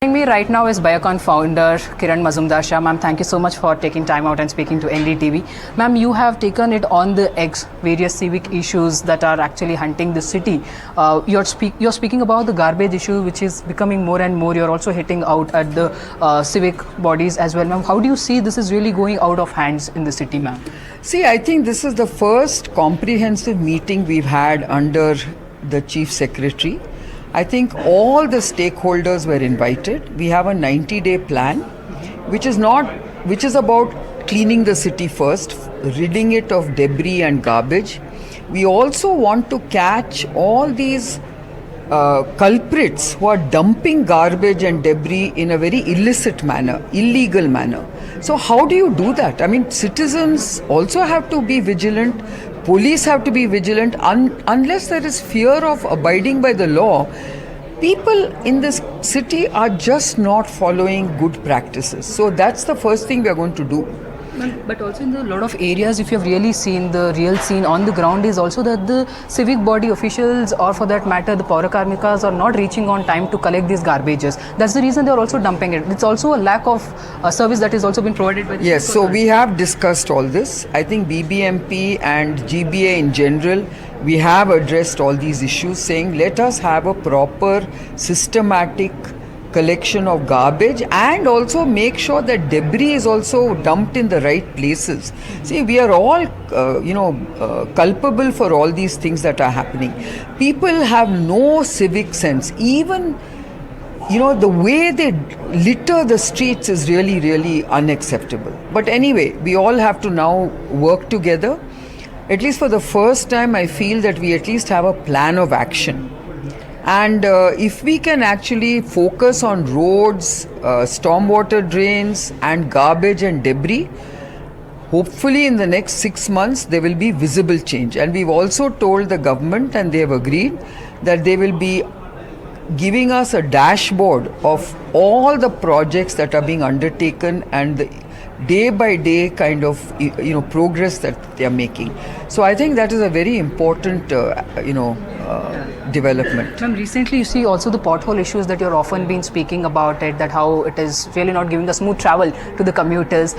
Joining me right now is Biocon founder Kiran Mazumdar-Shaw. Ma'am, thank you so much for taking time out and speaking to NDTV. Ma'am, you have taken it on the X, various civic issues that are actually hunting the city. You're speaking about the garbage issue, which is becoming more and more. You're also hitting out at the civic bodies as well. Ma'am, how do you see this is really going out of hands in the city, ma'am? See, I think this is the first comprehensive meeting we've had under the Chief Secretary. I think all the stakeholders were invited. We have a 90-day plan, which is about cleaning the city first, ridding it of debris and garbage. We also want to catch all these culprits who are dumping garbage and debris in a very illicit manner, illegal manner. So how do you do that? I mean, citizens also have to be vigilant. Police have to be vigilant. Unless there is fear of abiding by the law, people in this city are just not following good practices. So that's the first thing we are going to do. But also in a lot of areas, if you have really seen the real scene on the ground, is also that the civic body officials, or for that matter the Paurakarmikas, are not reaching on time to collect these garbages. That's the reason they are also dumping it. It's also a lack of service that is also been provided by the Yes, so we have discussed all this. I think BBMP and GBA in general, we have addressed all these issues, saying let us have a proper systematic collection of garbage and also make sure that debris is also dumped in the right places. See, we are all culpable for all these things that are happening. People have no civic sense. Even the way they litter the streets is really unacceptable. But anyway, we all have to now work together. At least for the first time, I feel that we at least have a plan of action. And if we can actually focus on roads, stormwater drains and garbage and debris, hopefully in the next 6 months there will be visible change. And we've also told the government, and they have agreed, that they will be giving us a dashboard of all the projects that are being undertaken and the day by day kind of progress that they are making. So I think that is a very important development. Ma'am, recently you see also the pothole issues that you're often been speaking about it, that how it is really not giving a smooth travel to the commuters.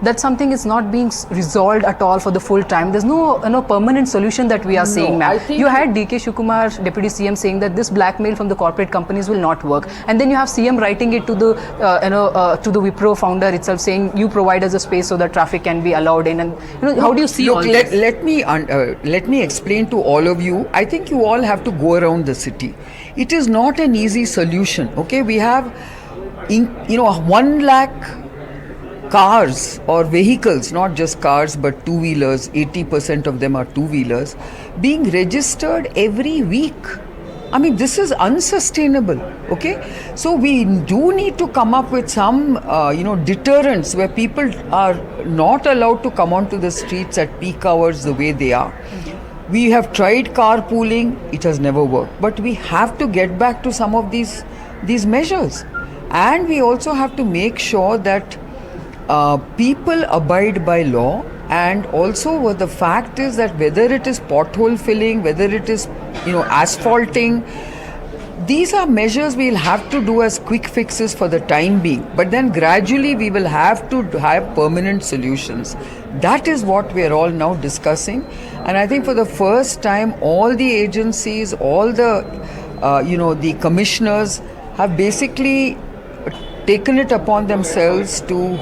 That something is not being resolved at all for the full time. There's no permanent solution that we are seeing, ma'am. You had DK Shivakumar, Deputy CM, saying that this blackmail from the corporate companies will not work, and then you have CM writing it to the to the Wipro founder itself, saying you provide us a space so that traffic can be allowed in. And how do you see all this? Let me explain to all of you. I think you all have to go around the city. It is not an easy solution. Okay, we have 1 lakh cars or vehicles, not just cars but two-wheelers, 80% of them are two-wheelers, being registered every week. I mean, this is unsustainable, okay? So we do need to come up with some, deterrents where people are not allowed to come onto the streets at peak hours the way they are. We have tried carpooling, it has never worked. But we have to get back to some of these measures. And we also have to make sure that people abide by law, and also what the fact is that whether it is pothole filling, whether it is asphalting, these are measures we'll have to do as quick fixes for the time being, but then gradually we will have to have permanent solutions. That is what we are all now discussing, and I think for the first time all the agencies, all the the commissioners have basically taken it upon themselves to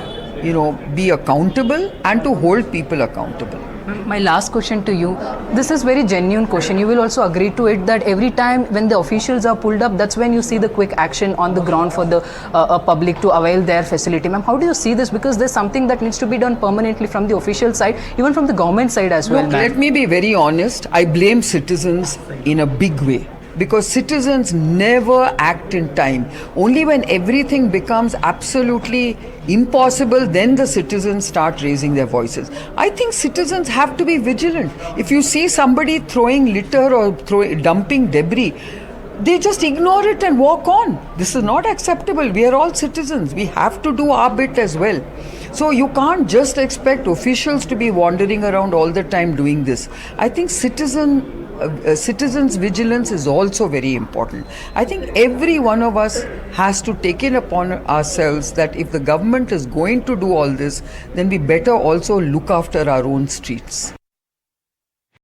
be accountable and to hold people accountable. My last question to you, this is very genuine question. You will also agree to it that every time when the officials are pulled up, that's when you see the quick action on the ground for the public to avail their facility. Ma'am, how do you see this? Because there's something that needs to be done permanently from the official side, even from the government side as well. Look, let me be very honest. I blame citizens in a big way. Because citizens never act in time. Only when everything becomes absolutely impossible, then the citizens start raising their voices. I think citizens have to be vigilant. If you see somebody throwing litter or dumping debris, they just ignore it and walk on. This is not acceptable. We are all citizens. We have to do our bit as well. So you can't just expect officials to be wandering around all the time doing this. I think citizen citizens' vigilance is also very important. I think every one of us has to take it upon ourselves that if the government is going to do all this, then we better also look after our own streets.